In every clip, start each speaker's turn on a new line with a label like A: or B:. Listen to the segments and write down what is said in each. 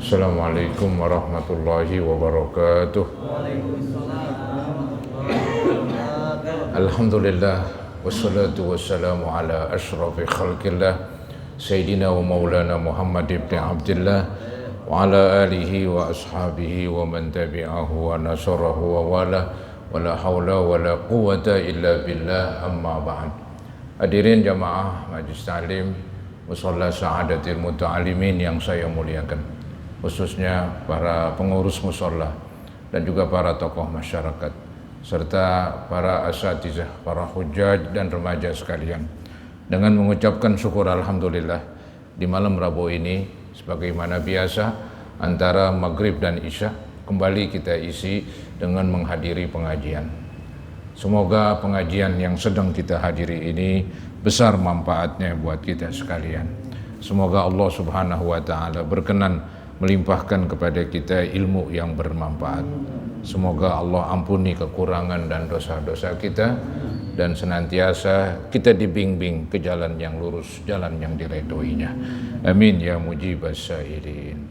A: Assalamualaikum warahmatullahi wabarakatuh. Alhamdulillah wassalatu wassalamu ala asyrafil khalqillah Sayyidina wa maulana Muhammad ibn Abdullah wa ala alihi wa ashabihi wa man tabi'ahu wa nasarahu wa wala wa la hawla wa la quwata illa billah, amma ba'd. Hadirin jamaah Majlis Ta'lim Musalla Sa'adatil Muta'alimin yang saya muliakan, khususnya para pengurus musalla dan juga para tokoh masyarakat serta para asatizah, para hujjaj dan remaja sekalian. Dengan mengucapkan syukur alhamdulillah di malam Rabu ini, sebagaimana biasa antara maghrib dan isya kembali kita isi dengan menghadiri pengajian. Semoga pengajian yang sedang kita hadiri ini besar manfaatnya buat kita sekalian. Semoga Allah Subhanahu wa taala berkenan melimpahkan kepada kita ilmu yang bermanfaat. Semoga Allah ampuni kekurangan dan dosa-dosa kita dan senantiasa kita dibimbing ke jalan yang lurus, jalan yang diridhoinya. Amin ya mujibas sya'irin.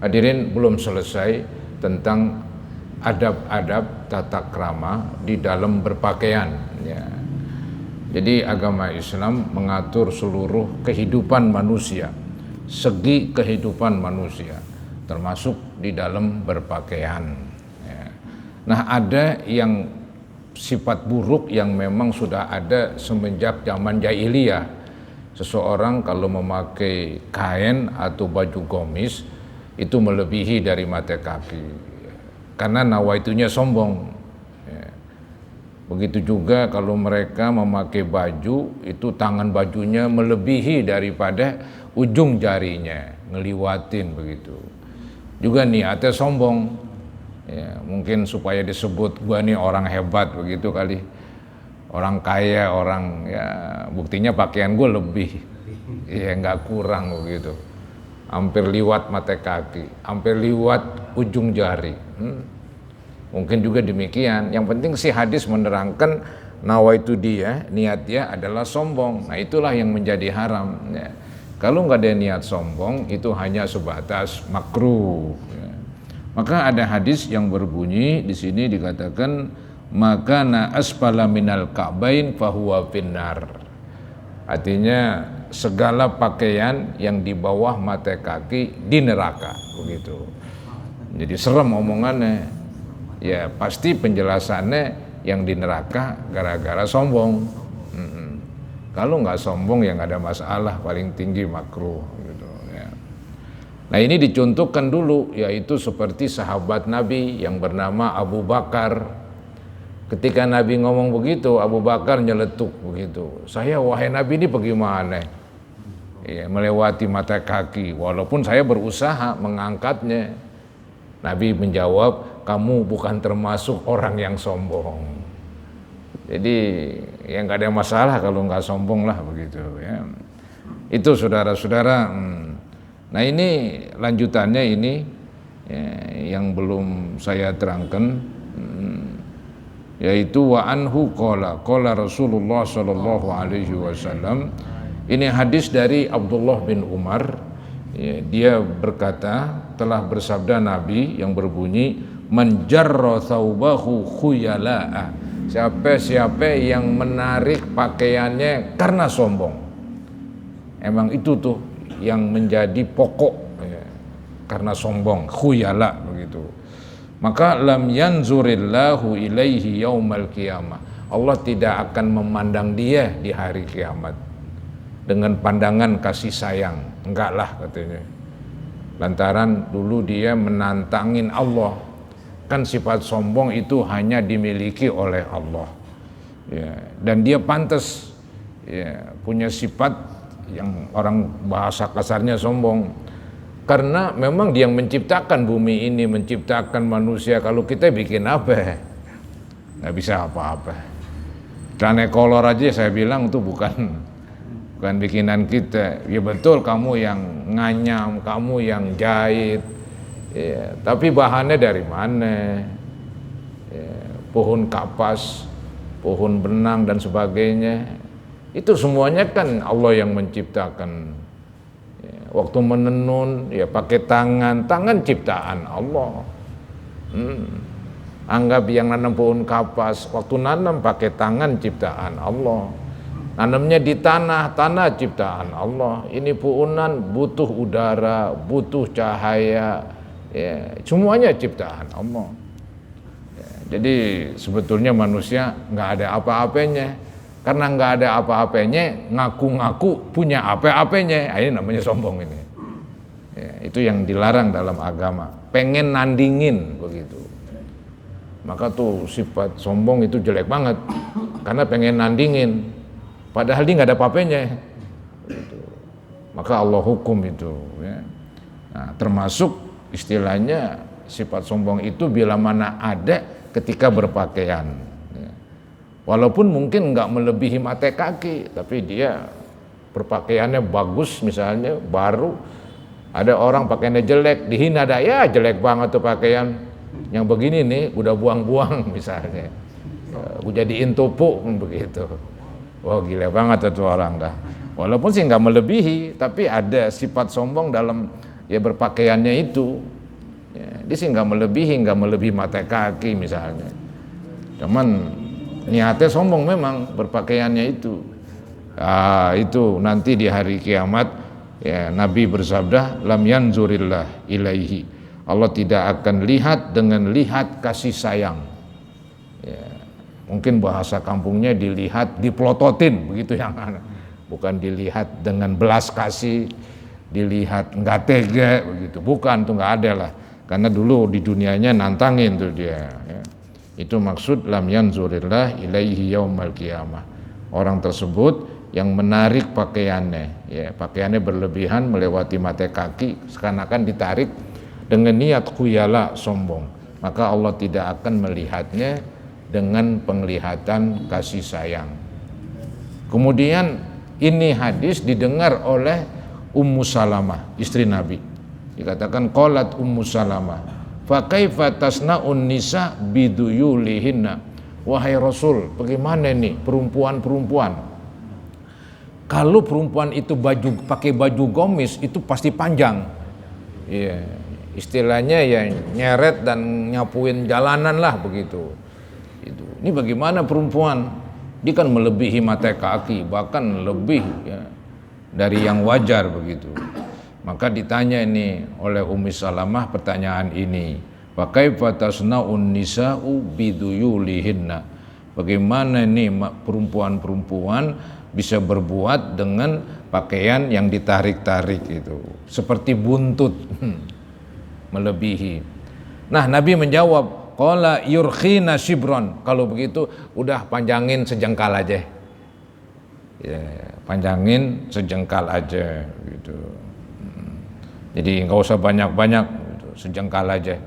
A: Hadirin, belum selesai tentang adab-adab tata krama di dalam berpakaian ya. Jadi agama Islam mengatur seluruh kehidupan manusia, segi kehidupan manusia, termasuk di dalam berpakaian ya. Nah, ada yang sifat buruk yang memang sudah ada semenjak zaman jahiliyah. Seseorang kalau memakai kain atau baju gamis itu melebihi dari mata kaki, karena nawaitunya sombong ya. Begitu juga kalau mereka memakai baju itu tangan bajunya melebihi daripada ujung jarinya, ngeliwatin begitu. Juga niatnya sombong ya, mungkin supaya disebut gua nih orang hebat begitu kali, orang kaya, orang ya, buktinya pakaian gua lebih ya, nggak kurang begitu, hampir liwat mata kaki, hampir liwat ujung jari. Mungkin juga demikian. Yang penting si hadis menerangkan nawaitu dia, niat dia adalah sombong. Nah, itulah yang menjadi haram ya. Kalau nggak ada niat sombong, itu hanya sebatas makruh ya. Maka ada hadis yang berbunyi di sini dikatakan maka na asfala minal ka'bain fahuwa finnar. Artinya segala pakaian yang di bawah mata kaki di neraka begitu. Jadi serem omongannya. Ya pasti penjelasannya yang di neraka gara-gara sombong. Kalau nggak sombong ya nggak ada masalah, paling tinggi makruh gitu ya. Nah, ini dicontohkan dulu, yaitu seperti sahabat Nabi yang bernama Abu Bakar. Ketika Nabi ngomong begitu, Abu Bakar nyeletuk begitu, saya wahai Nabi ini bagaimana ya, melewati mata kaki walaupun saya berusaha mengangkatnya. Nabi menjawab, kamu bukan termasuk orang yang sombong. Jadi ya nggak ada masalah kalau nggak sombong lah begitu ya. Itu saudara-saudara. Nah, ini lanjutannya ini ya, yang belum saya terangkan, yaitu wa anhu qala Rasulullah sallallahu alaihi wasallam. Ini hadis dari Abdullah bin Umar. Ya, dia berkata, telah bersabda Nabi yang berbunyi, man jarra thawbahu khuyala'a. Siapa yang menarik pakaiannya karena sombong. Emang itu tuh yang menjadi pokok ya, karena sombong, khuyala begitu. Maka lam yanzurillahu ilaihi yaumal qiyamah. Allah tidak akan memandang dia di hari kiamat dengan pandangan kasih sayang. Enggak lah katanya. Lantaran dulu dia menantangin Allah. Kan sifat sombong itu hanya dimiliki oleh Allah ya, dan dia pantas ya, punya sifat yang orang bahasa kasarnya sombong, karena memang dia yang menciptakan bumi ini, menciptakan manusia. Kalau kita bikin apa? Nggak bisa apa-apa. Celana kolor aja saya bilang itu bukan bikinan kita. Ya betul, kamu yang nganyam, kamu yang jahit ya, tapi bahannya dari mana ya, pohon kapas, pohon benang dan sebagainya, itu semuanya kan Allah yang menciptakan ya. waktu menenun ya pakai tangan ciptaan Allah. Anggap yang nanam pohon kapas, waktu nanam pakai tangan ciptaan Allah. Nanamnya di tanah ciptaan Allah. Ini pohonan butuh udara, butuh cahaya, ya, semuanya ciptaan Allah. Ya, jadi sebetulnya manusia nggak ada apa-apanya. Karena nggak ada apa-apanya, ngaku-ngaku punya apa-apanya. Ini namanya sombong ini. Ya, itu yang dilarang dalam agama. Pengen nandingin begitu. Maka tuh sifat sombong itu jelek banget. Karena pengen nandingin. Padahal dia nggak ada apa-apanya. Gitu. Maka Allah hukum itu. Ya. Nah, termasuk istilahnya sifat sombong itu bila mana ada ketika berpakaian. Ya. Walaupun mungkin nggak melebihi mata kaki, tapi dia berpakaiannya bagus misalnya, baru. Ada orang pakaiannya jelek, dihina ada, ya jelek banget tuh pakaian. Yang begini nih udah buang-buang misalnya. Gue jadiin tupuk begitu. Wah gila banget itu orang dah. Walaupun sih nggak melebihi, tapi ada sifat sombong dalam ya berpakaiannya itu. Ya, dia sih nggak melebihi mata kaki misalnya. Cuman niatnya sombong memang berpakaiannya itu. Itu nanti di hari kiamat ya Nabi bersabda, lam yanzurillah ilaihi. Allah tidak akan lihat dengan lihat kasih sayang. Ya. Mungkin bahasa kampungnya dilihat diplototin begitu yang bukan dilihat dengan belas kasih, dilihat nggak tega begitu, bukan tuh nggak ada lah, karena dulu di dunianya nantangin tuh dia ya. Itu maksud lam yanzurillah ilaihi yaumal qiyamah. Orang tersebut yang menarik pakaiannya ya, pakaiannya berlebihan melewati mata kaki seakan-akan ditarik dengan niat khuyala sombong, maka Allah tidak akan melihatnya dengan penglihatan kasih sayang. Kemudian ini hadis didengar oleh Ummu Salamah, istri Nabi. Dikatakan qalat Ummu Salamah, fa kaifa tasna'un nisa biduyulihinna. Wahai Rasul, bagaimana nih perempuan-perempuan? Kalau perempuan itu pakai baju gomis itu pasti panjang. Iya, istilahnya ya nyeret dan nyapuin jalanan lah begitu. Itu. Ini bagaimana perempuan? Dia kan melebihi mata kaki, bahkan lebih ya, dari yang wajar begitu. Maka ditanya ini oleh Ummi Salamah pertanyaan ini, wa kaifa tasna'un nisa'u biduyulihinna. Bagaimana nih perempuan-perempuan bisa berbuat dengan pakaian yang ditarik-tarik itu, seperti buntut, melebihi. Nah, Nabi menjawab, qala yurkhina shibron. Kalau begitu udah panjangin sejengkal aja. Ya, panjangin sejengkal aja gitu. Jadi enggak usah banyak-banyak gitu, sejengkal aja.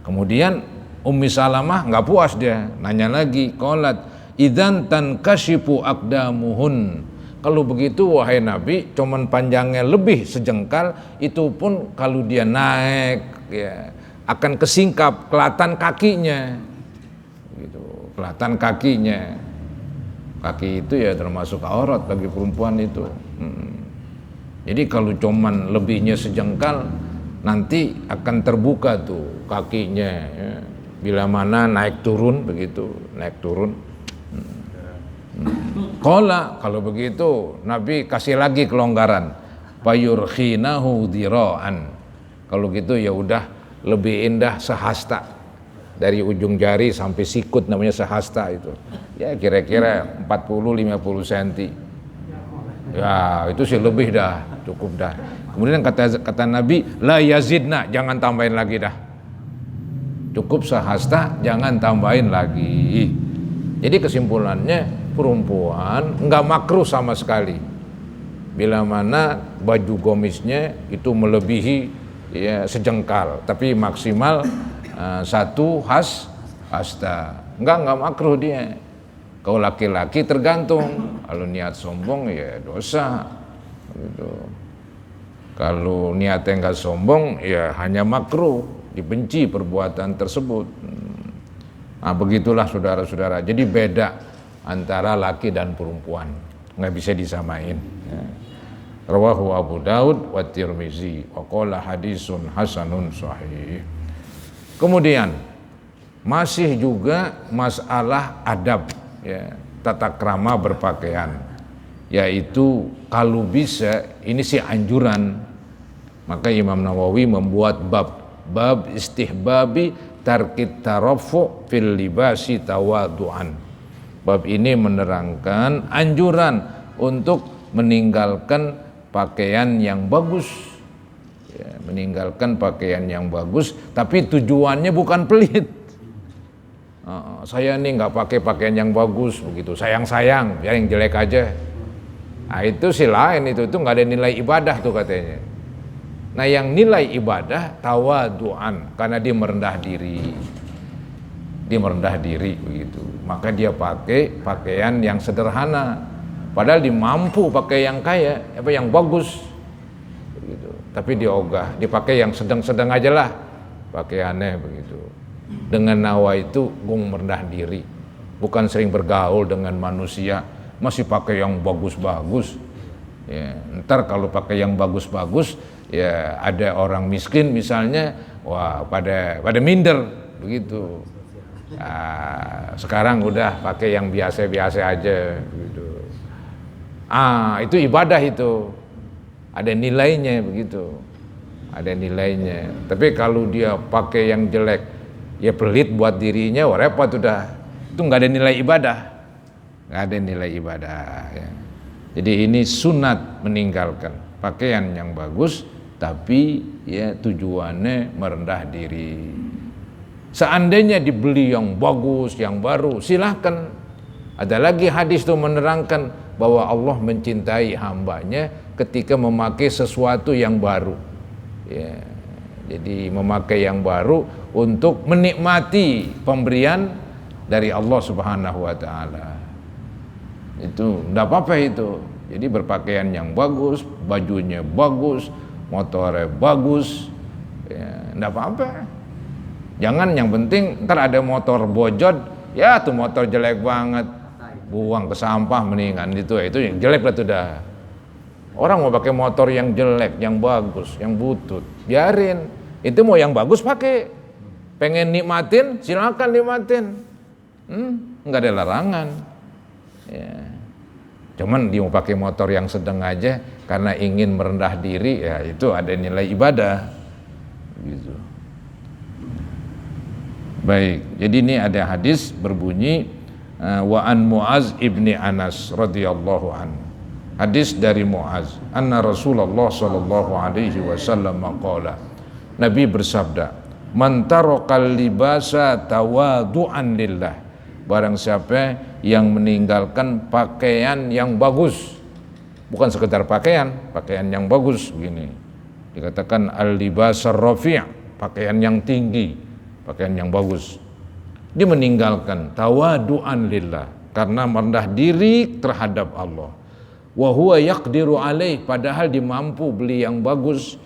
A: Kemudian Ummi Salamah enggak puas dia, nanya lagi, qalat idzan tankashifu aqdamuhun. Kalau begitu wahai Nabi, cuman panjangnya lebih sejengkal, itu pun kalau dia naik ya akan kesingkap, kelihatan kakinya gitu, kelihatan kakinya. Kaki itu ya termasuk aurat bagi perempuan itu. Jadi kalau cuman lebihnya sejengkal, nanti akan terbuka tuh kakinya ya. Bila mana naik turun begitu, naik turun. Qala, kalau begitu Nabi kasih lagi kelonggaran, fayurkhinahu dhira'an. Kalau gitu ya udah lebih indah sehasta, dari ujung jari sampai sikut namanya sehasta itu. Ya kira-kira 40-50 cm. Ya itu sih lebih dah, cukup dah. Kemudian kata Nabi, la yazidna, jangan tambahin lagi dah. Cukup sehasta, jangan tambahin lagi. Jadi kesimpulannya perempuan enggak makruh sama sekali. Bila mana baju gomisnya itu melebihi ya sejengkal, tapi maksimal satu hasta. Enggak makruh dia. Kalau laki-laki tergantung, kalau niat sombong ya dosa gitu. Kalau niatnya enggak sombong ya hanya makruh, dibenci perbuatan tersebut. Nah begitulah saudara-saudara, jadi beda antara laki dan perempuan, nggak bisa disamain ya. Rawahu Abu Daud wa Tirmizi wa qala hadisun hasanun sahih. Kemudian masih juga masalah adab, ya, tata krama berpakaian, yaitu kalau bisa ini sih anjuran. Maka Imam Nawawi membuat bab istihbabi tarkit tarafu fil libasi tawadu'an. Bab ini menerangkan anjuran untuk meninggalkan pakaian yang bagus, ya, meninggalkan pakaian yang bagus, tapi tujuannya bukan pelit. Saya nih nggak pakai pakaian yang bagus begitu, sayang ya yang jelek aja. Nah itu sih lain, itu nggak ada nilai ibadah tuh katanya. Nah yang nilai ibadah tawadu'an, karena dia merendah diri begitu, maka dia pakai pakaian yang sederhana. Padahal dia mampu pakai yang kaya, yang bagus, begitu. Tapi dia ogah, dipakai yang sedang-sedang aja lah, pakaiannya begitu. Dengan nawa itu gung merendah diri, bukan sering bergaul dengan manusia, masih pakai yang bagus-bagus. Ya, ntar kalau pakai yang bagus-bagus, ya ada orang miskin misalnya, wah pada minder, begitu. Nah, sekarang udah pakai yang biasa-biasa aja, begitu. Itu ibadah itu, ada nilainya begitu, ada nilainya. Tapi kalau dia pakai yang jelek, ya pelit buat dirinya, wah repot udah, itu nggak ada nilai ibadah, nggak ada nilai ibadah. Ya. Jadi ini sunat meninggalkan pakaian yang bagus, tapi ya tujuannya merendah diri. Seandainya dibeli yang bagus, yang baru, silahkan. Ada lagi hadis itu menerangkan bahwa Allah mencintai hambanya ketika memakai sesuatu yang baru. Ya, jadi memakai yang baru untuk menikmati pemberian dari Allah Subhanahu wa Ta'ala. Itu enggak apa-apa itu. Jadi berpakaian yang bagus, bajunya bagus, motornya bagus, ya, enggak apa-apa. Jangan yang penting ntar ada motor bojot, ya tuh motor jelek banget, buang ke sampah mendingan itu yang jelek lah tuh dah. Orang mau pakai motor yang jelek, yang bagus, yang butut, biarin. Itu mau yang bagus pakai. Pengen nikmatin, silakan nikmatin. Nggak ada larangan. Ya. Cuman dia mau pakai motor yang sedang aja karena ingin merendah diri, ya itu ada nilai ibadah. Gitu. Baik, jadi ini ada hadis berbunyi wa an Muaz ibni Anas radhiyallahu anhu. Hadis dari Muaz, anna Rasulullah sallallahu alaihi wasallam qala. Nabi bersabda, "Man tarakal libasa tawadu'an lillah." Barang siapa yang meninggalkan pakaian yang bagus, bukan sekedar pakaian yang bagus begini. Dikatakan al-libasar rafi', pakaian yang tinggi, pakaian yang bagus. Dia meninggalkan tawadu'an lillah, karena merendah diri terhadap Allah. Wa huwa yaqdiru alaih, padahal dia mampu beli yang bagus,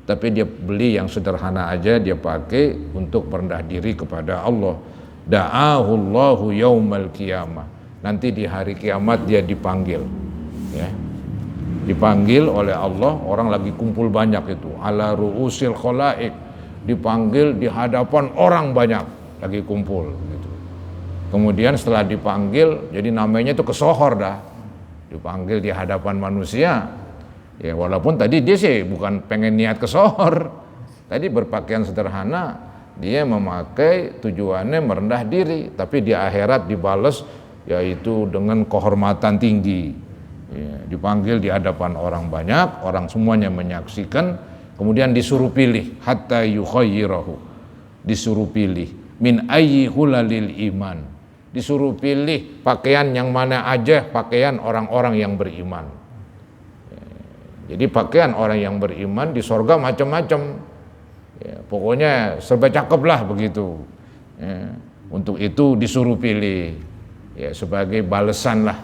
A: tapi dia beli yang sederhana aja, dia pakai untuk merendah diri kepada Allah. Da'ahu Allahu yaumal qiyamah, nanti di hari kiamat dia dipanggil, ya. Dipanggil oleh Allah, orang lagi kumpul banyak itu, ala ru'usil khalaik, dipanggil di hadapan orang banyak lagi kumpul gitu. Kemudian setelah dipanggil, jadi namanya itu kesohor dah, dipanggil di hadapan manusia. Ya walaupun tadi dia sih bukan pengen niat kesohor, tadi berpakaian sederhana, dia memakai tujuannya merendah diri, tapi di akhirat dibalas yaitu dengan kehormatan tinggi. Ya, dipanggil di hadapan orang banyak, orang semuanya menyaksikan, kemudian disuruh pilih hatta yukhayyirahu, disuruh pilih min ayyi hulalil iman, disuruh pilih pakaian yang mana aja pakaian orang-orang yang beriman. Ya, jadi pakaian orang yang beriman di sorga macam-macam. Ya, pokoknya serba cakep lah begitu. Ya, untuk itu disuruh pilih, ya sebagai balasan lah.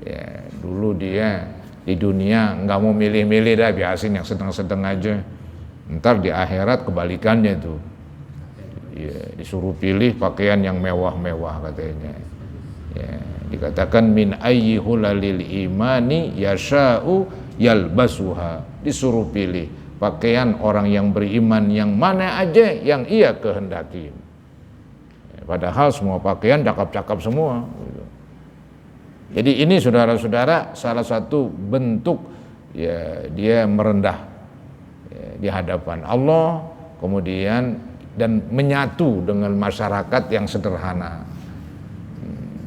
A: Ya, dulu dia di dunia nggak mau milih-milih dah, biasin yang sedang-sedang aja. Ntar di akhirat kebalikannya tuh. Ya, disuruh pilih pakaian yang mewah-mewah katanya. Ya, dikatakan min ayyi hulalil imani yasha'u yalbasuha, disuruh pilih pakaian orang yang beriman yang mana aja yang ia kehendaki. Padahal semua pakaian cakep-cakep semua. Jadi ini saudara-saudara salah satu bentuk ya dia merendah ya, di hadapan Allah, kemudian dan menyatu dengan masyarakat yang sederhana.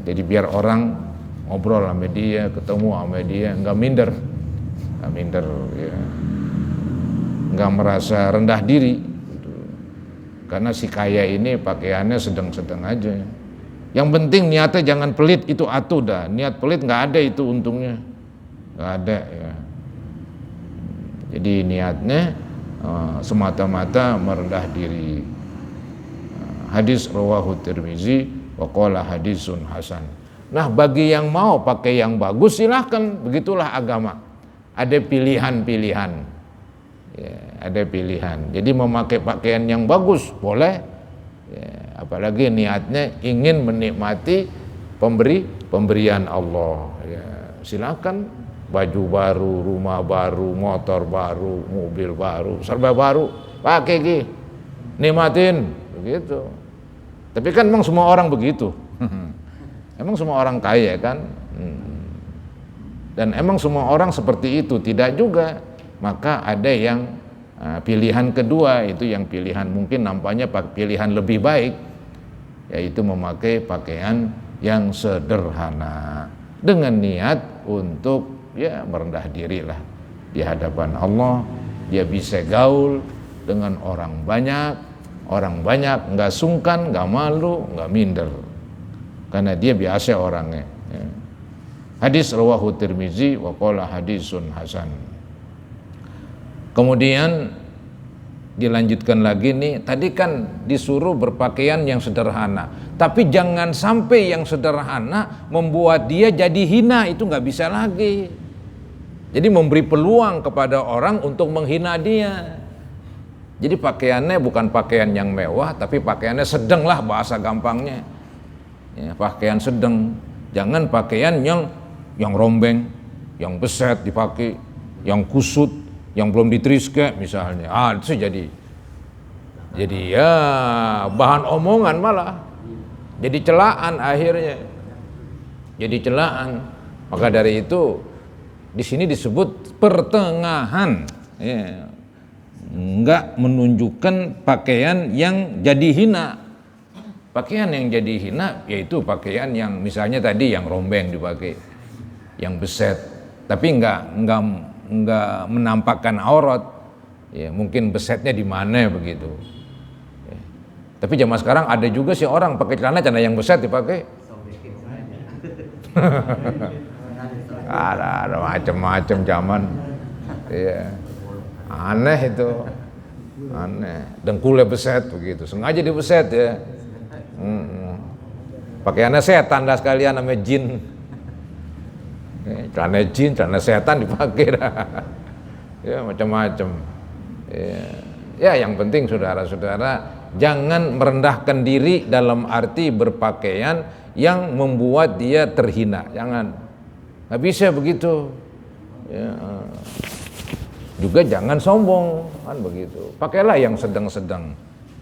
A: Jadi biar orang ngobrol sama dia, ketemu sama dia, nggak minder ya. Nggak merasa rendah diri gitu. Karena si kaya ini pakaiannya sedang-sedang aja. Yang penting niatnya jangan pelit, itu atuh dah. Niat pelit nggak ada itu untungnya, nggak ada ya. Jadi niatnya semata-mata merendah diri. Hadis rawahu Tirmizi wa qala hadisun hasan. Nah, bagi yang mau pakai yang bagus silahkan, begitulah agama. Ada pilihan-pilihan. Ya, ada pilihan. Jadi memakai pakaian yang bagus boleh. Ya, apalagi niatnya ingin menikmati pemberian Allah. Ya, silakan, baju baru, rumah baru, motor baru, mobil baru, serba baru, pakai Ki. Nikmatin begitu. Tapi kan memang semua orang begitu. Emang semua orang kaya kan? Dan emang semua orang seperti itu? Tidak juga. Maka ada yang pilihan kedua, itu yang pilihan mungkin nampaknya pilihan lebih baik, yaitu memakai pakaian yang sederhana dengan niat untuk ya merendah diri lah di hadapan Allah. Dia bisa gaul dengan orang banyak nggak sungkan, nggak malu, nggak minder, karena dia biasa orangnya ya. Hadis rawahu Tirmizi wa qala hadisun hasan. Kemudian dilanjutkan lagi nih, tadi kan disuruh berpakaian yang sederhana, tapi jangan sampai yang sederhana membuat dia jadi hina, itu nggak bisa lagi. Jadi memberi peluang kepada orang untuk menghina dia. Jadi pakaiannya bukan pakaian yang mewah, tapi pakaiannya sedang lah bahasa gampangnya. Ya, pakaian sedang, jangan pakaian yang rombeng, yang beset dipakai, yang kusut, yang belum ditriske misalnya. Itu jadi ya bahan omongan malah. Jadi celaan akhirnya. Jadi celaan. Maka dari itu di sini disebut pertengahan. Ya. Enggak menunjukkan pakaian yang jadi hina. Pakaian yang jadi hina yaitu pakaian yang misalnya tadi yang rombeng dipakai, yang beset, tapi enggak menampakkan aurat. Ya, mungkin besetnya di mana begitu. Ya. Tapi zaman sekarang ada juga sih orang pakai celana yang beset dipakai. ada macam-macam zaman. Ya. Aneh itu, aneh. Dengkulnya beset begitu, sengaja dibeset ya. Pakaiannya setan dah sekalian, namanya jin. Celana jin, celana setan dipakai dah. Ya macam-macam. Ya yang penting saudara-saudara jangan merendahkan diri dalam arti berpakaian yang membuat dia terhina. Jangan, nggak bisa begitu. Ya. Juga jangan sombong, kan begitu. Pakailah yang sedang-sedang.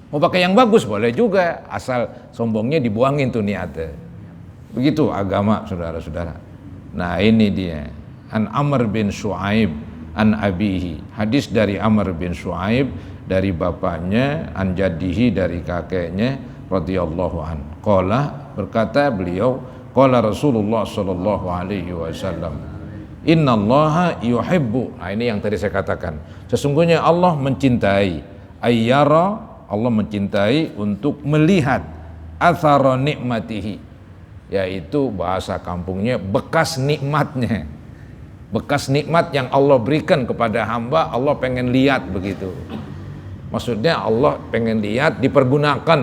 A: Mau pakai yang bagus boleh juga, asal sombongnya dibuangin tuh niatnya. Begitu agama saudara-saudara. Nah ini dia. An Amr bin Shu'aib an abihi. Hadis dari Amr bin Shu'aib dari bapaknya, an jaddihi dari kakeknya radhiyallahu an. Qala, berkata beliau, qala Rasulullah sallallahu alaihi wasallam. Innallaha yuhibbu. Nah ini yang tadi saya katakan. Sesungguhnya Allah mencintai. Ayyara, Allah mencintai untuk melihat athara nikmatihi. Yaitu bahasa kampungnya bekas nikmatnya. Bekas nikmat yang Allah berikan kepada hamba, Allah pengen lihat begitu. Maksudnya Allah pengen lihat dipergunakan.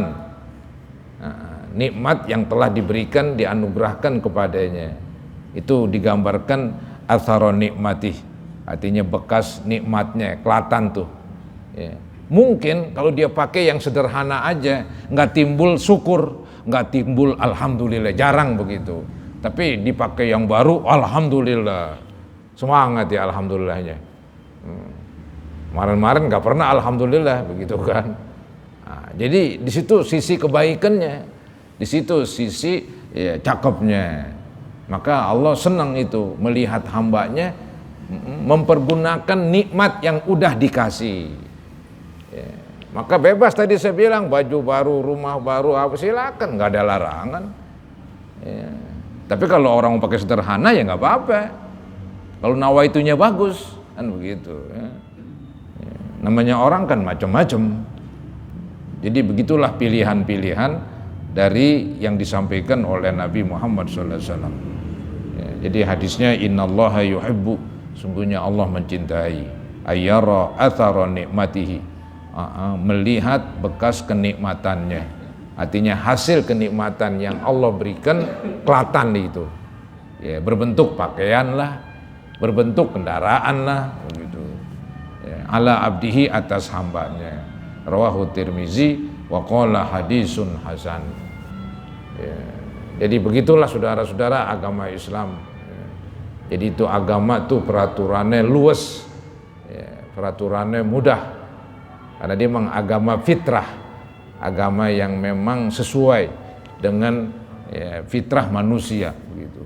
A: Nah, nikmat yang telah diberikan, dianugerahkan kepadanya. Itu digambarkan athara nikmatih, artinya bekas nikmatnya, kelihatan tuh. Ya. Mungkin kalau dia pakai yang sederhana aja, nggak timbul syukur, nggak timbul alhamdulillah, jarang begitu. Tapi dipakai yang baru, alhamdulillah, semangat ya alhamdulillahnya. Kemarin-kemarin nggak pernah alhamdulillah begitu kan. Nah, jadi di situ sisi kebaikannya, di situ sisi ya, cakepnya. Maka Allah senang itu melihat hambanya mempergunakan nikmat yang udah dikasih. Ya. Maka bebas tadi saya bilang baju baru, rumah baru, apa silakan, nggak ada larangan. Ya. Tapi kalau orang mau pakai sederhana ya nggak apa-apa. Kalau nawaitunya bagus kan begitu. Ya. Ya. Namanya orang kan macam-macam. Jadi begitulah pilihan-pilihan dari yang disampaikan oleh Nabi Muhammad SAW. Ya, jadi hadisnya innallaha yuhibbu, sungguhnya Allah mencintai ayyara athara nikmatihi, melihat bekas kenikmatannya. Artinya hasil kenikmatan yang Allah berikan kelihatan itu. Ya, berbentuk pakaian lah, berbentuk kendaraan lah, begitu. Ya, ala abdihi atas hambanya. Rawahu Tirmizi wa qala hadisun hasan. Ya, jadi begitulah saudara-saudara agama Islam. Ya, jadi itu agama tuh peraturannya luas, ya, peraturannya mudah, karena dia memang agama fitrah, agama yang memang sesuai dengan ya, fitrah manusia, begitu.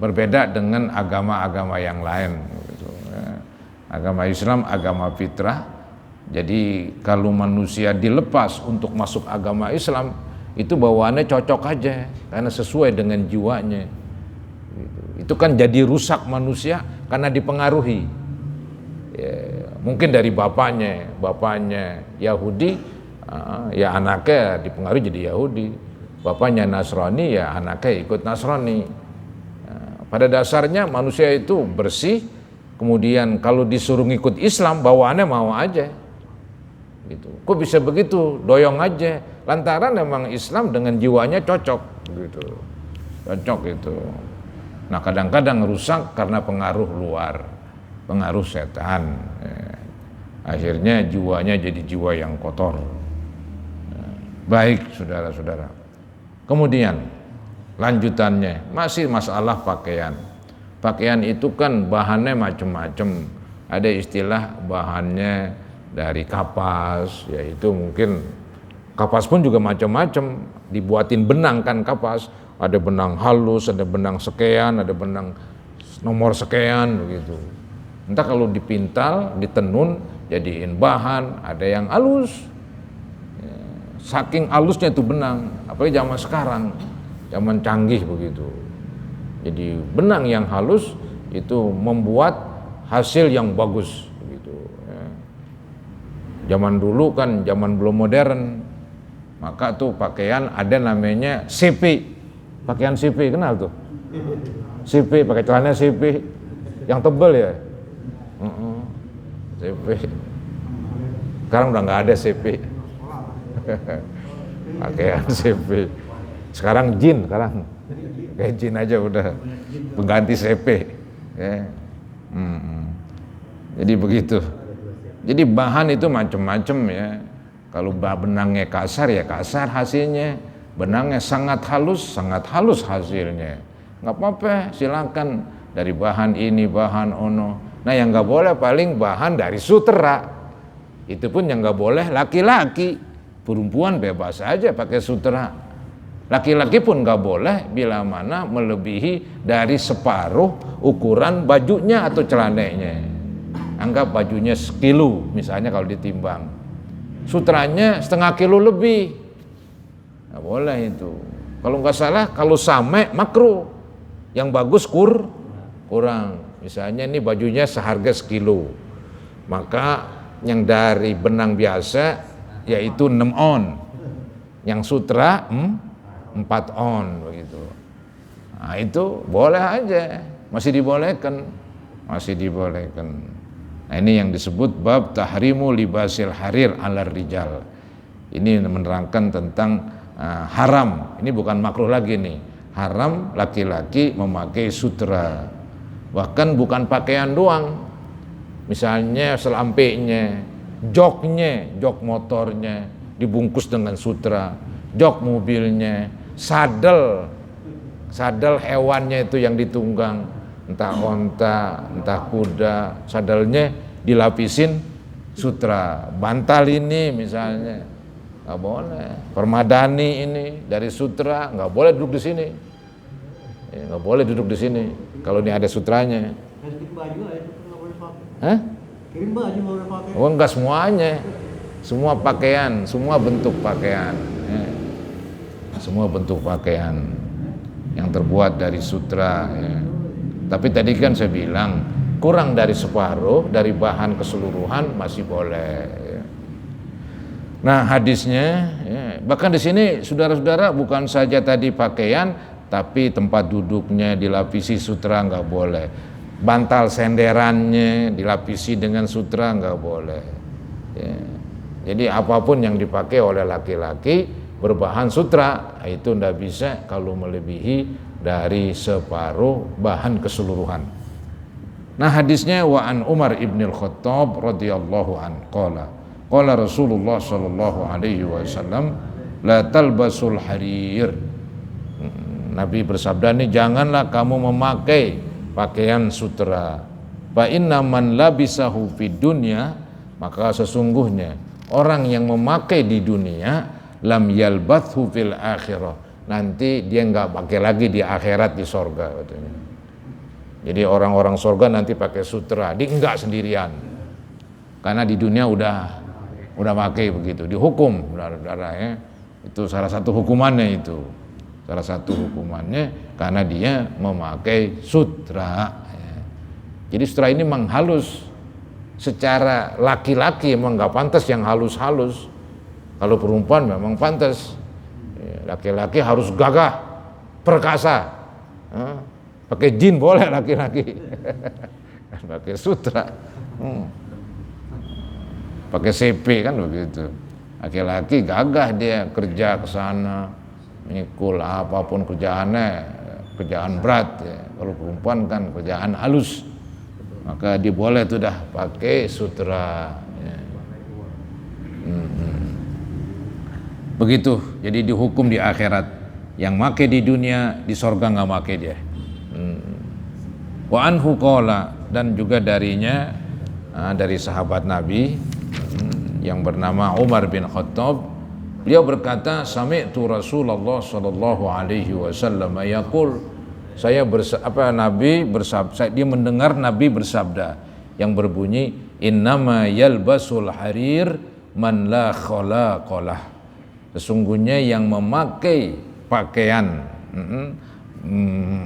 A: Berbeda dengan agama-agama yang lain. Begitu, ya. Agama Islam agama fitrah. Jadi kalau manusia dilepas untuk masuk agama Islam, itu bawaannya cocok aja karena sesuai dengan jiwanya. Itu kan jadi rusak manusia karena dipengaruhi. Ya, mungkin dari bapaknya Yahudi, ya anaknya dipengaruhi jadi Yahudi. Bapaknya Nasrani, ya anaknya ikut Nasrani. Pada dasarnya manusia itu bersih, kemudian kalau disuruh ngikut Islam bawaannya mau aja. Gitu. Kok bisa begitu? Doyong aja. Lantaran memang Islam dengan jiwanya cocok, gitu. Cocok itu. Nah kadang-kadang rusak karena pengaruh luar, pengaruh setan. Akhirnya jiwanya jadi jiwa yang kotor. Baik saudara-saudara. Kemudian lanjutannya masih masalah pakaian. Pakaian itu kan bahannya macam-macam. Ada istilah bahannya dari kapas, yaitu mungkin kapas pun juga macam-macam, dibuatin benang kan kapas, ada benang halus, ada benang sekian, ada benang nomor sekian begitu. Entah kalau dipintal, ditenun, jadiin bahan, ada yang halus. Ya, saking halusnya itu benang, apalagi zaman sekarang, zaman canggih begitu. Jadi benang yang halus itu membuat hasil yang bagus. Zaman dulu kan zaman belum modern, maka tuh pakaian ada namanya CP, pakaian CP, kenal tuh? CP, pakai celana CP, yang tebal ya? CP. Sekarang udah nggak ada CP. Pakaian CP. Sekarang jin, kayak jin aja udah pengganti CP. Ya. Jadi begitu. Jadi bahan itu macam-macam ya. Kalau benangnya kasar ya kasar hasilnya. Benangnya sangat halus hasilnya. Nggak apa-apa, silakan dari bahan ini, bahan ono. Nah yang nggak boleh paling bahan dari sutera. Itu pun yang nggak boleh laki-laki. Perempuan bebas aja pakai sutera. Laki-laki pun nggak boleh bila mana melebihi dari separuh ukuran bajunya atau celananya. Anggap bajunya sekilo misalnya kalau ditimbang, sutranya setengah kilo lebih, nggak boleh itu. Kalau nggak salah kalau sama makruh, yang bagus kurang. Misalnya ini bajunya seharga sekilo, maka yang dari benang biasa yaitu 6 on, yang sutra 4 on begitu. Nah itu boleh aja, masih dibolehkan. Nah ini yang disebut bab tahrimu libasil harir alar rijal. Ini menerangkan tentang haram. Ini bukan makruh lagi nih. Haram laki-laki memakai sutra. Bahkan bukan pakaian doang. Misalnya selampainya, jok motornya dibungkus dengan sutra, jok mobilnya, sadel hewannya itu yang ditunggang, entah onta, entah kuda, sadelnya dilapisin sutra. Bantal ini misalnya nggak boleh. Permadani ini dari sutra, nggak boleh duduk di sini. Nggak boleh duduk di sini kalau ini ada sutranya.
B: Kirim baju aja nggak boleh pakai.
A: Hah?
B: Kirim baju nggak boleh pakai.
A: Oh, enggak semuanya. Semua pakaian, semua bentuk pakaian. Semua bentuk pakaian yang terbuat dari sutra. Tapi tadi kan saya bilang kurang dari separuh dari bahan keseluruhan masih boleh. Nah hadisnya, bahkan di sini saudara-saudara bukan saja tadi pakaian, tapi tempat duduknya dilapisi sutra nggak boleh. Bantal senderannya dilapisi dengan sutra nggak boleh. Jadi apapun yang dipakai oleh laki-laki berbahan sutra itu ndak bisa kalau melebihi dari separuh bahan keseluruhan. Nah hadisnya wa an Umar ibn al-Khattab radhiyallahu an qala Rasulullah sallallahu alaihi wasallam la talbasul harir. Nabi bersabda nih, janganlah kamu memakai pakaian sutra. Fa inna man labisahu fid dunya, maka sesungguhnya orang yang memakai di dunia lam yalbathu fil akhirah, nanti dia nggak pakai lagi di akhirat di sorga katanya. Jadi orang-orang sorga nanti pakai sutra, dia nggak sendirian, karena di dunia udah pakai begitu, dihukum saudara-saudara ya. Itu salah satu hukumannya itu, salah satu hukumannya karena dia memakai sutra. Jadi sutra ini memang halus, secara laki-laki memang nggak pantas yang halus-halus. Kalau perempuan memang pantas, laki-laki harus gagah, perkasa, pakai jin boleh laki-laki, pakai sutra, pakai CP kan begitu. Laki-laki gagah dia kerja ke sana, mikul apapun kerjaannya, kerjaan berat. Kalau perempuan kan kerjaan halus, maka dia boleh tuh dah pakai sutra. Begitu, jadi dihukum di akhirat. Yang make di dunia, di sorga nggak make dia. Wa anhu qala, dan juga darinya, dari sahabat Nabi yang bernama Umar bin Khattab, beliau berkata, sami'tu Rasulullah sallallahu alaihi wasallam yaqul, Nabi bersabda, dia mendengar Nabi bersabda yang berbunyi, innama yalbasul harir man la khalaqalah. Sesungguhnya yang memakai pakaian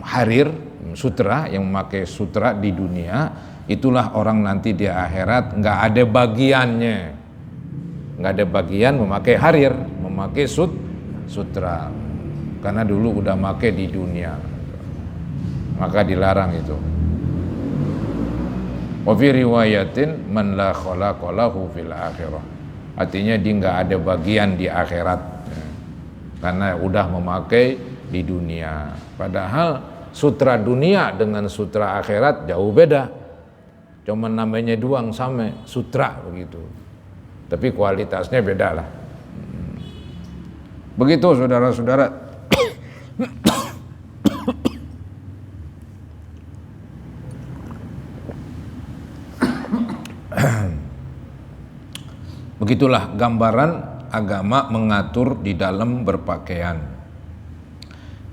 A: harir, sutra, yang memakai sutra di dunia, itulah orang nanti di akhirat nggak ada bagiannya, nggak ada bagian memakai harir, memakai sutra, karena dulu udah pakai di dunia, maka dilarang itu. Wa fi riwayatin man la khalaqa lahu fil akhirah. Artinya dia nggak ada bagian di akhirat, karena udah memakai di dunia. Padahal sutra dunia dengan sutra akhirat jauh beda. Cuma namanya doang sama, sutra begitu. Tapi kualitasnya beda lah. Begitu saudara-saudara. Begitulah gambaran agama mengatur di dalam berpakaian.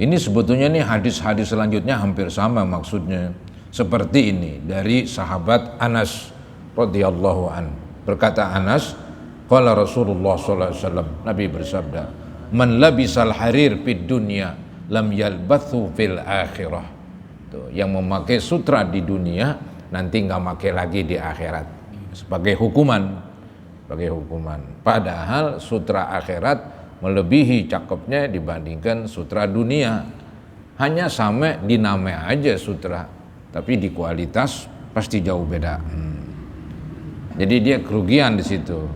A: Ini sebetulnya nih hadis-hadis selanjutnya hampir sama maksudnya. Seperti ini dari sahabat Anas radhiyallahu an. Berkata Anas, qala Rasulullah sallallahu alaihi wasallam, Nabi bersabda, man labisal harir fid dunya lam yalbathu fil akhirah. Tuh, yang memakai sutra di dunia nanti nggak pakai lagi di akhirat sebagai hukuman. Padahal sutra akhirat melebihi cakepnya dibandingkan sutra dunia. Hanya sama di nama aja sutra, tapi di kualitas pasti jauh beda. Jadi dia kerugian di situ.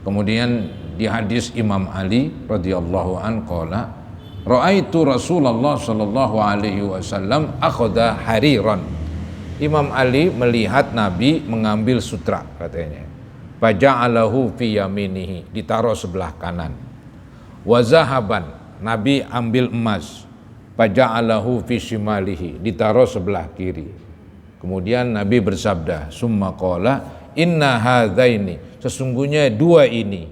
A: Kemudian di hadis Imam Ali radhiyallahu an qala, ra'aitu Rasulullah sallallahu alaihi wasallam akhadha hariran. Imam Ali melihat Nabi mengambil sutra katanya. Faja'alahu fi yaminihi, ditaruh sebelah kanan. Wa zahaban, Nabi ambil emas. faja'alahu fi shimalihi, ditaruh sebelah kiri. Kemudian Nabi bersabda, summa qala inna hadzaini, sesungguhnya dua ini,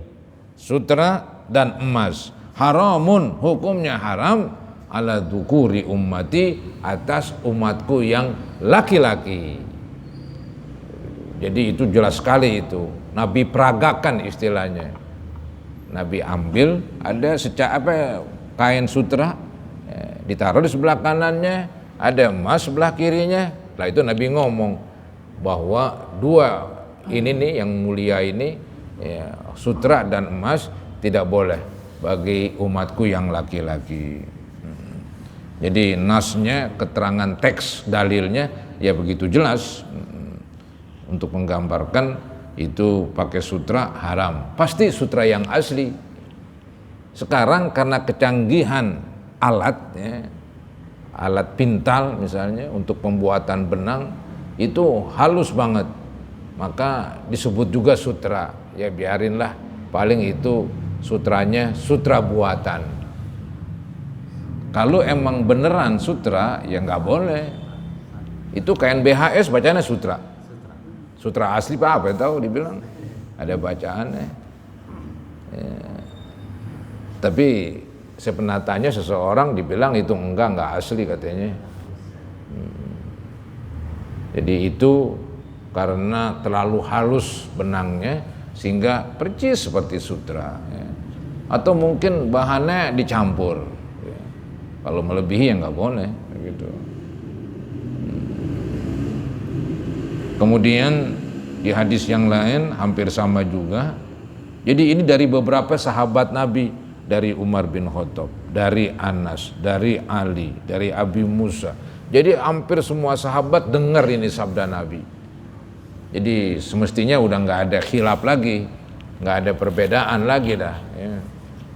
A: sutra dan emas, haramun, hukumnya haram, ala dzukuri ummati, atas umatku yang laki-laki. Jadi itu jelas sekali itu. Nabi peragakan istilahnya. Nabi ambil ada kain sutra, ditaruh di sebelah kanannya, ada emas sebelah kirinya. Setelah itu Nabi ngomong bahwa dua ini nih yang mulia ini, sutra dan emas tidak boleh bagi umatku yang laki-laki. Jadi nasnya, keterangan teks dalilnya ya begitu jelas untuk menggambarkan itu pakai sutra haram. Pasti sutra yang asli. Sekarang karena kecanggihan alat, alat pintal misalnya untuk pembuatan benang itu halus banget, maka disebut juga sutra. Ya biarinlah, paling itu sutranya sutra buatan. Kalau emang beneran sutra ya nggak boleh. Itu kain BHS bacanya sutra. Sutra asli apa tahu dibilang ada bacaannya. Tapi saya pernah tanya seseorang, dibilang itu enggak asli katanya. Jadi itu karena terlalu halus benangnya sehingga percis seperti sutra. Atau mungkin bahannya dicampur. Kalau melebihi ya nggak boleh begitu. Kemudian di hadis yang lain hampir sama juga. Jadi ini dari beberapa sahabat Nabi, dari Umar bin Khattab, dari Anas, dari Ali, dari Abi Musa. Jadi hampir semua sahabat dengar ini sabda Nabi. Jadi semestinya udah nggak ada khilaf lagi, nggak ada perbedaan lagi dah.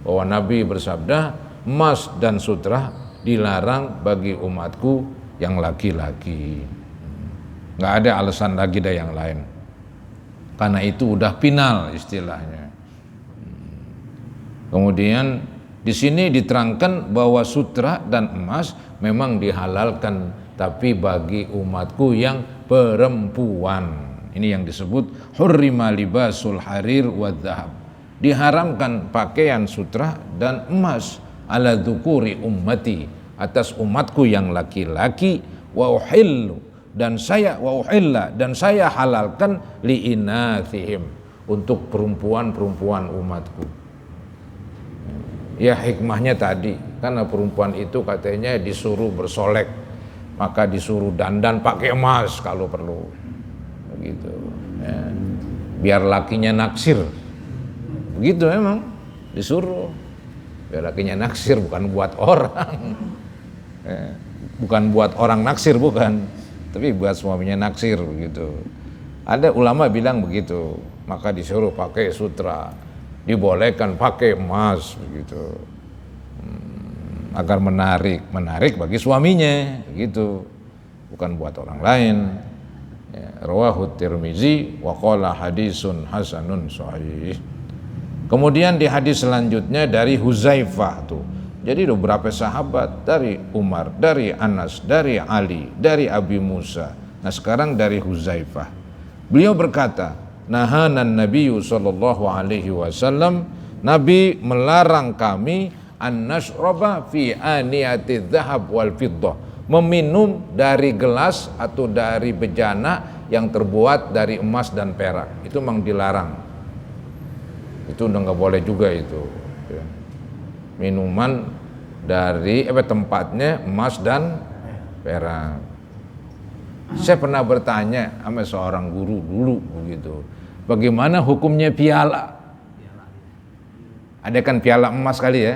A: Bahwa Nabi bersabda, emas dan sutra dilarang bagi umatku yang laki-laki. Nggak ada alasan lagi dah yang lain. Karena itu udah final istilahnya. Kemudian di sini diterangkan bahwa sutra dan emas memang dihalalkan, tapi bagi umatku yang perempuan. Ini yang disebut hurrima libasul harir wa dhahab. Diharamkan pakaian sutra dan emas ala dzukuri ummati, atas umatku yang laki-laki, wa uhillu, dan saya halalkan liinathihim, untuk perempuan-perempuan umatku. Ya hikmahnya tadi, karena perempuan itu katanya disuruh bersolek, maka disuruh dandan pakai emas kalau perlu, begitu. Biar lakinya naksir, begitu memang disuruh. Biar lakinya naksir, bukan buat orang, bukan buat orang naksir, bukan. Tapi buat suaminya naksir begitu. Ada ulama bilang begitu, maka disuruh pakai sutra, dibolehkan pakai emas begitu, agar menarik bagi suaminya begitu, bukan buat orang lain. Rawahu Tirmizi wa qala hadisun hasanun sahih. Kemudian di hadis selanjutnya dari Huzaifah tuh. Jadi ada beberapa sahabat, dari Umar, dari Anas, dari Ali, dari Abi Musa. Nah sekarang dari Huzaifah. Beliau berkata, nahanan Nabiyyu sallallahu alaihi wasallam, Nabi melarang kami an nashraba fi aniyati dzahab wal fiddah, meminum dari gelas atau dari bejana yang terbuat dari emas dan perak. Itu memang dilarang. Itu udah nggak boleh juga itu. Minuman dari tempatnya emas dan perak. Saya pernah bertanya sama seorang guru dulu begitu, bagaimana hukumnya piala? Ada kan piala emas kali ya?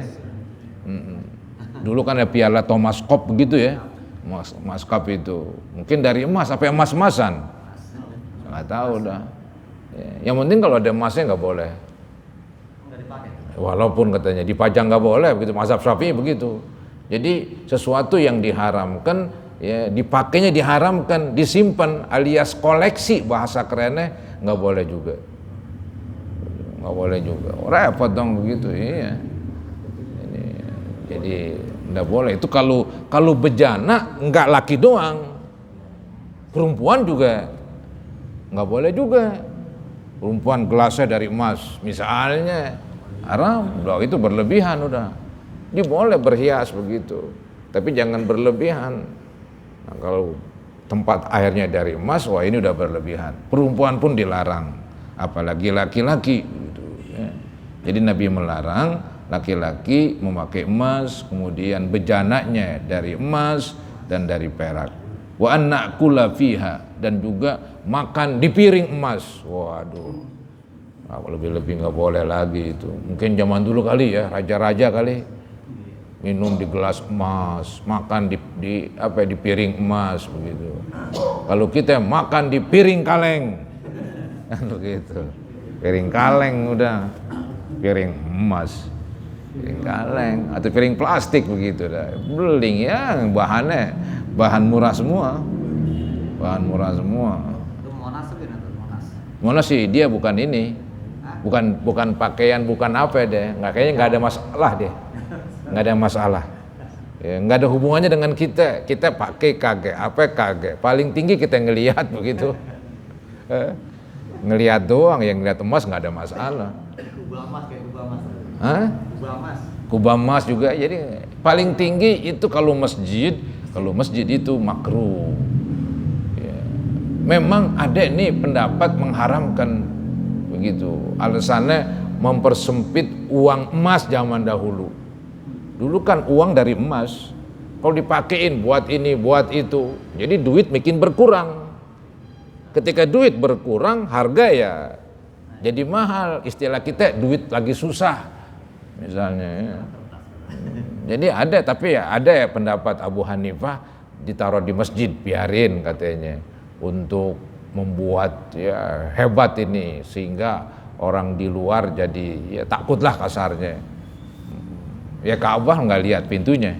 A: Dulu kan ada piala Thomas Cup begitu ya, emas cup itu. Mungkin dari emas, apa emas-emasan? Nggak tahu dah. Yang penting kalau ada emasnya nggak boleh. Walaupun katanya dipajang nggak boleh, begitu mazhab Syafi'i begitu. Jadi sesuatu yang diharamkan, ya dipakainya diharamkan, disimpan alias koleksi, bahasa kerennya nggak boleh juga. Nggak boleh juga. Repot dong begitu, iya. Jadi Nggak boleh. Itu kalau bejana nggak laki doang, perempuan juga nggak boleh juga. Perempuan gelasnya dari emas misalnya, haram. Udah itu berlebihan udah. Dia boleh berhias begitu, tapi jangan berlebihan. Nah, kalau tempat airnya dari emas, wah ini udah berlebihan. Perempuan pun dilarang, apalagi laki-laki gitu, ya. Jadi Nabi melarang laki-laki memakai emas, kemudian bejananya dari emas dan dari perak. Wa an na'kula fiha, dan juga makan di piring emas. Waduh, lebih-lebih nggak boleh lagi itu. Mungkin zaman dulu kali ya, raja-raja kali minum di gelas emas, makan di piring emas begitu. Kalau kita makan di piring kaleng, kan begitu. Piring kaleng udah, piring emas. Piring kaleng atau piring plastik begitu dah. Beling ya, bahan murah semua. Bahan murah semua.
B: Itu Monas itu Monas.
A: Monas sih dia bukan ini. Bukan pakaian, bukan apa deh. Kayaknya nggak ada masalah deh. Nggak ada masalah. Ya, nggak ada hubungannya dengan kita. Kita pakai kagak. Paling tinggi kita ngelihat begitu. Ngelihat doang, yang ngelihat emas nggak ada masalah.
B: Kubah emas kayak kubah emas.
A: Hah? Kubah emas juga. Jadi paling tinggi itu kalau masjid itu makruh. Ya. Memang ada nih pendapat mengharamkan begitu. Alasannya mempersempit uang emas zaman dahulu. Dulu kan uang dari emas, kalau dipakein buat ini buat itu, jadi duit makin berkurang. Ketika duit berkurang, harga ya jadi mahal. Istilah kita duit lagi susah misalnya ya. Jadi ada ya pendapat Abu Hanifah ditaruh di masjid, biarin katanya, untuk membuat ya hebat ini sehingga orang di luar jadi ya takutlah kasarnya. Ya Ka'bah nggak lihat pintunya,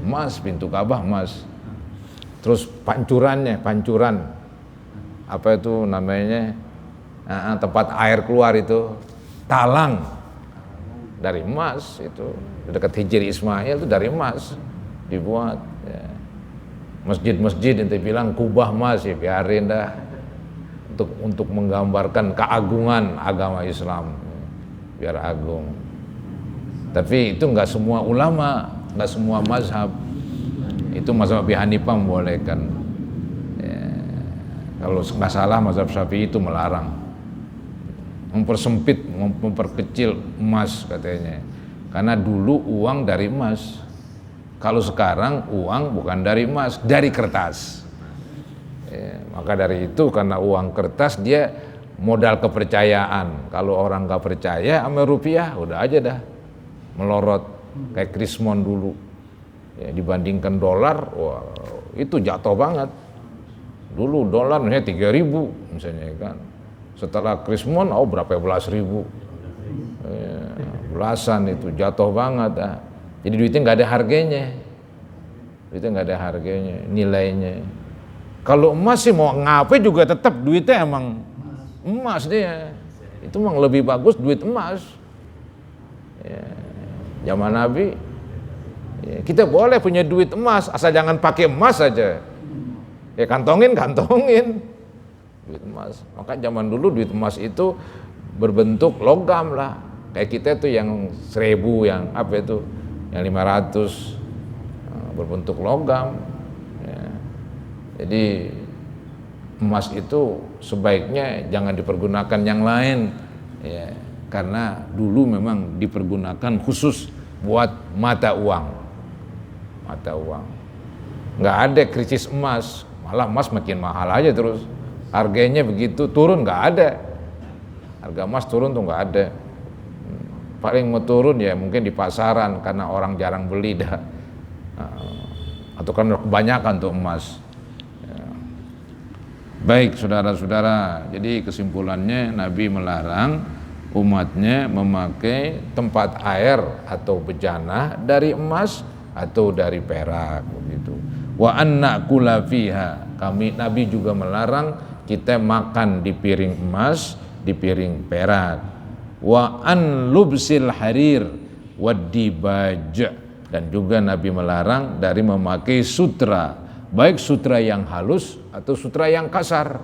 A: emas, pintu Ka'bah emas. Terus pancuran apa itu namanya, tempat air keluar itu talang dari emas, itu dekat Hijri Ismail itu dari emas dibuat. Ya. Masjid-masjid ente bilang kubah emas, ya biarin dah, untuk menggambarkan keagungan agama Islam, biar agung. Tapi itu nggak semua ulama, nggak semua mazhab. Itu mazhab Abi Hanifah membolehkan. Ya. Kalau nggak salah mazhab Syafi'i itu melarang, mempersempit, memperkecil emas katanya. Karena dulu uang dari emas. Kalau sekarang uang bukan dari emas, dari kertas. Ya, maka dari itu karena uang kertas dia modal kepercayaan. Kalau orang nggak percaya sama rupiah, udah aja dah melorot kayak Krismon dulu. Ya, dibandingkan dolar, wah itu jatuh banget. Dulu dolar misalnya 3.000 misalnya kan. Setelah Krismon, berapa belas ribu, ya, belasan itu jatuh banget. Jadi duitnya nggak ada harganya, nilainya. Kalau emas sih mau ngapain juga tetap duitnya emang emas dia. Itu emang lebih bagus duit emas. Ya, zaman Nabi, ya, kita boleh punya duit emas asal jangan pakai emas saja. Ya kantongin duit emas. Maka zaman dulu duit emas itu berbentuk logam lah. Kayak kita tuh yang 1.000, yang apa itu, yang 500 berbentuk logam. Ya. Jadi emas itu sebaiknya jangan dipergunakan yang lain, ya, karena dulu memang dipergunakan khusus buat mata uang. Nggak ada krisis emas, malah emas makin mahal aja terus. Harganya begitu turun nggak ada. Harga emas turun tuh nggak ada. Paling mau turun ya mungkin di pasaran karena orang jarang beli dah. Atau kan kebanyakan tuh emas. Ya. Baik saudara-saudara, jadi kesimpulannya Nabi melarang umatnya memakai tempat air atau bejana dari emas atau dari perak begitu. Wa an na'kula fiha, Nabi juga melarang kita makan di piring emas, di piring perak. Wa an lubsil harir wad dibaj, Dan juga Nabi melarang dari memakai sutra, baik sutra yang halus atau sutra yang kasar.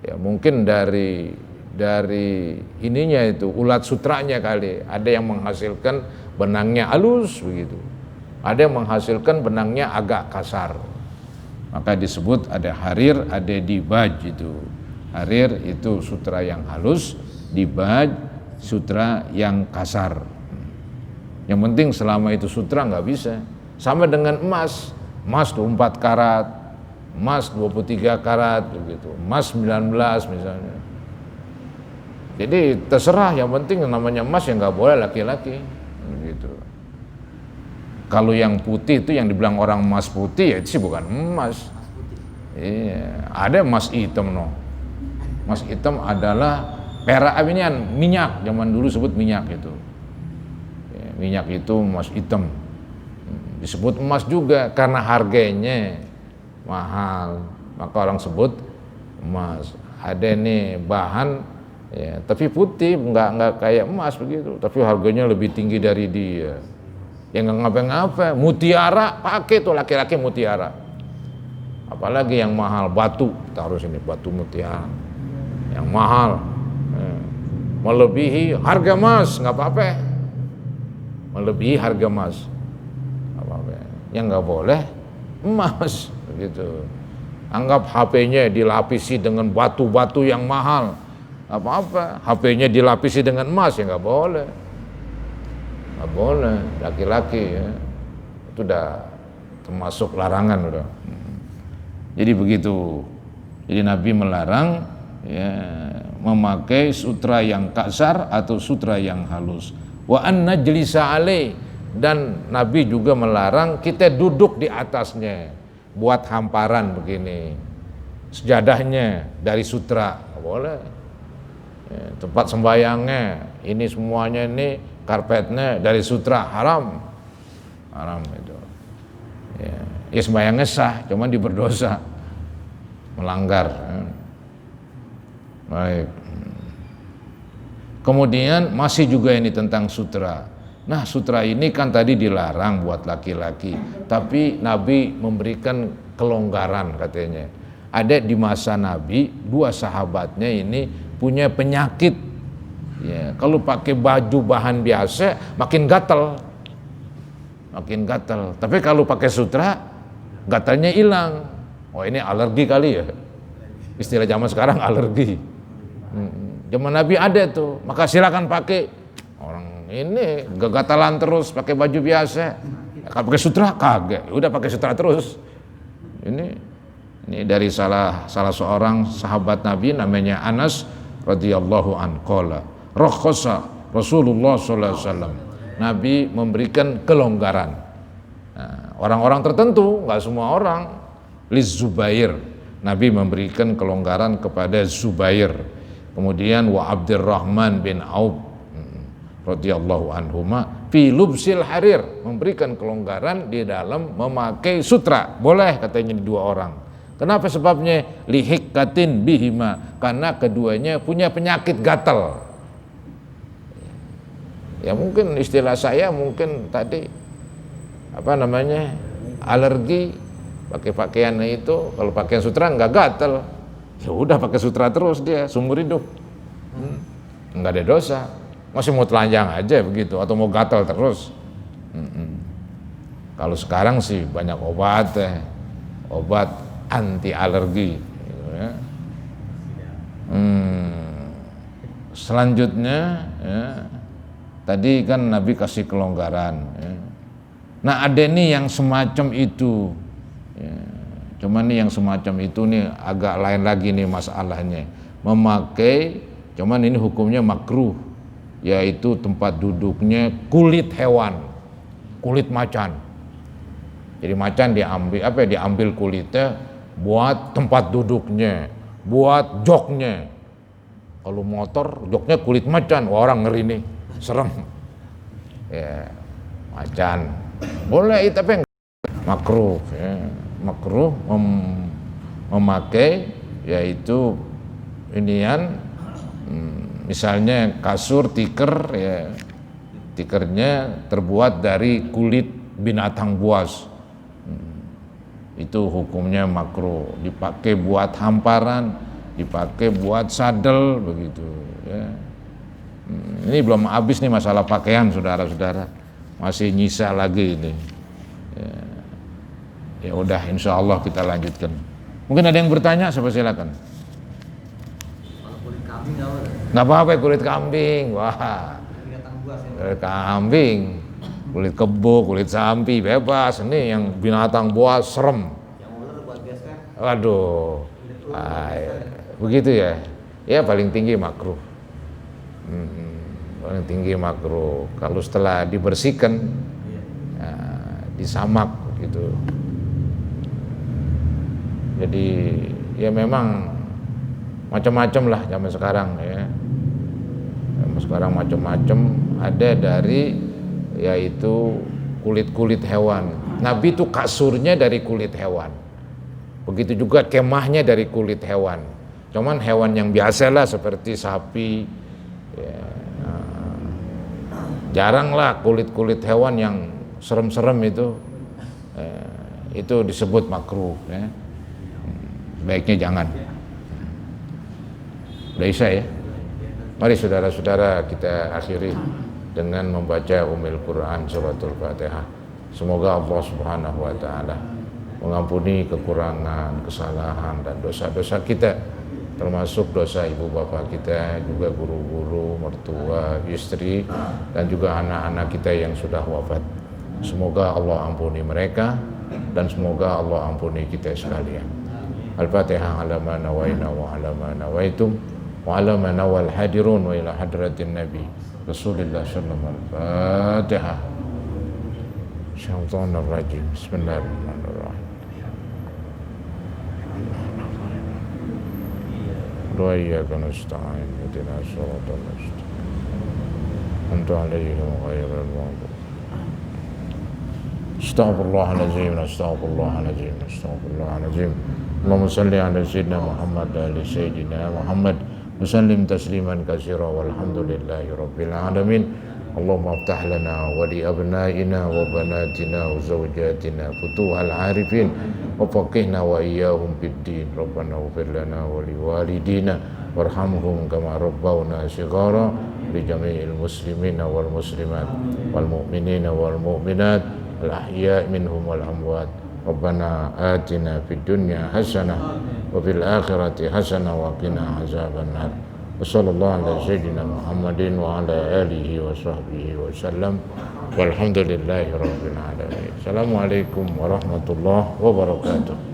A: Ya mungkin dari ininya itu ulat sutranya kali, ada yang menghasilkan benangnya halus begitu, ada yang menghasilkan benangnya agak kasar, maka disebut ada harir, ada dibaj. Itu harir itu sutra yang halus, dibaj sutra yang kasar. Yang penting selama itu sutra nggak bisa. Sama dengan emas 24 karat, emas 23 karat begitu, emas 19 misalnya. Jadi terserah, yang penting namanya emas yang nggak boleh laki-laki gitu. Kalau yang putih itu yang dibilang orang emas putih, ya itu sih bukan emas. Iya, ada emas hitam no. Emas hitam adalah perak abinian, minyak, zaman dulu sebut minyak itu. Ya, minyak itu emas hitam. Disebut emas juga karena harganya mahal, maka orang sebut emas. Ada nih bahan ya, tapi putih, nggak kayak emas begitu, tapi harganya lebih tinggi dari dia. Yang nggak ngapa-ngapa, mutiara pakai tuh laki-laki mutiara. Apalagi yang mahal, batu, taruh sini batu mutiara, yang mahal, melebihi harga emas, nggak apa-apa. Melebihi harga emas, nggak apa-apa. Yang nggak boleh emas, begitu. Anggap HP-nya dilapisi dengan batu-batu yang mahal, apa-apa. HP-nya dilapisi dengan emas, ya nggak boleh. Nggak boleh, laki-laki ya. Itu udah termasuk larangan udah. Jadi begitu. Jadi Nabi melarang ya, memakai sutra yang kasar atau sutra yang halus. Wa an najlisa alaih, dan Nabi juga melarang kita duduk di atasnya, buat hamparan begini. Sejadahnya dari sutra, nggak boleh. Ya, tempat sembayangnya ini semuanya ini karpetnya dari sutra, haram itu. Ya sembayangnya sah, cuman diberdosa, melanggar. Baik. Kemudian masih juga ini tentang sutra. Nah, sutra ini kan tadi dilarang buat laki-laki, tapi Nabi memberikan kelonggaran katanya. Ada di masa Nabi, dua sahabatnya ini punya penyakit. Ya, kalau pakai baju bahan biasa makin gatal. Tapi kalau pakai sutra, gatalnya hilang. Oh, ini alergi kali ya. Istilah zaman sekarang alergi. Zaman Nabi ada tuh, maka silakan pakai. Orang ini gagatalan terus pakai baju biasa. Kalau pakai sutra kagak, udah pakai sutra terus. Ini dari salah seorang sahabat Nabi namanya Anas radhiyallahu anhu qala rakhasa Rasulullah sallallahu alaihi wasallam. Nabi memberikan kelonggaran. Nah, orang-orang tertentu, nggak semua orang. Liz Zubair, Nabi memberikan kelonggaran kepada Zubair. Kemudian wa Abdurrahman bin Auf radhiyallahu anhuma fi lubsil harir, memberikan kelonggaran di dalam memakai sutra. Boleh katanya dua orang. Kenapa sebabnya? Lihikatin bihima, karena keduanya punya penyakit gatal. Ya mungkin istilah saya mungkin tadi alergi, pakai pakaian itu, kalau pakaian sutra nggak gatal, ya udah pakai sutra terus dia seumur hidup, nggak ada dosa, masih mau telanjang aja begitu, atau mau gatal terus. Kalau sekarang sih banyak obat anti alergi. Ya. Selanjutnya, ya, tadi kan Nabi kasih kelonggaran. Ya. Nah ada nih yang semacam itu. Ya. Cuman nih yang semacam itu nih agak lain lagi nih masalahnya. Memakai, cuman ini hukumnya makruh, yaitu tempat duduknya kulit hewan, kulit macan. Jadi macan diambil kulitnya buat tempat duduknya, buat joknya. Kalau motor joknya kulit macan, wah orang ngeri nih, serem. Ya, macan boleh, tapi makruh, ya. Makruh memakai yaitu inian, misalnya kasur tikar, ya tikernya terbuat dari kulit binatang buas. Itu hukumnya makruh, dipakai buat hamparan, dipakai buat sadel begitu ya. Ini belum habis nih masalah pakaian, saudara-saudara, masih nyisa lagi ini ya udah, insya Allah kita lanjutkan. Mungkin ada yang bertanya, silakan.
B: Kalau kulit kambing nggak boleh.
A: Nggak apa-apa kulit kambing, wah
B: Binatang buas ya.
A: kulit kambing, kulit kebo, kulit sapi bebas. Ini yang binatang buas serem.
B: Yang ular buat geser.
A: Waduh, begitu ya. Ya paling tinggi makruh. Paling tinggi makruh. Kalau setelah dibersihkan, ya, disamak gitu. Jadi ya memang macam-macam lah zaman sekarang ya. Zaman sekarang macam-macam, ada dari yaitu kulit-kulit hewan. Nabi itu kasurnya dari kulit hewan. Begitu juga kemahnya dari kulit hewan. Cuman hewan yang biasa lah seperti sapi ya, jarang lah kulit-kulit hewan yang serem-serem itu disebut makruh ya. Baiknya jangan. Udah Isya ya. Mari saudara-saudara kita akhiri dengan membaca Ummul Quran suratul Fatihah. Semoga Allah Subhanahu wa taala mengampuni kekurangan, kesalahan dan dosa-dosa kita, termasuk dosa ibu bapak kita, juga guru-guru, mertua, istri, dan juga anak-anak kita yang sudah wafat. Semoga Allah ampuni mereka dan semoga Allah ampuni kita sekalian. Al-Fatihah ala ma nawaina wa ala ma nawaitum wa ala ma nawal hadirun wa ila hadratin Nabi Rasulullah sallallahu alaihi wasallam. Al-Fatihah. Syaitanir rajim. Bismillahirrahmanirrahim. Wa iyyaka nasta'in ihdinas siratal mustaqim. Anta 'alaihim ghairil maghdub. Astaghfirullahaladzim, astaghfirullahaladzim, astaghfirullahaladzim. Allahumma salli ala sayyidina Muhammad wa ala sayyidina Muhammad wa sallim tasliman katsira walhamdulillahi rabbil alamin. Allahumma aftah lana wa li abnaina wa banatina wa zawjatina futuhal arifin wa faqihna wa iyyahum fid din. Rabbana ighfir lana wa li walidina warhamhum kama rabbawna shighara, li jami'il muslimina wal muslimat wal mu'minina wal mu'minat al ahya' minhum wal amwat. Rabbana atina fid dunya hasanah wa fil akhirati hasanah wa qina azabannar. Wa sallallahu ala sayyidina Muhammadin wa ala alihi wa sahbihi wa sallam. Walhamdulillahi rabbil alamin. Assalamualaikum warahmatullahi wabarakatuh.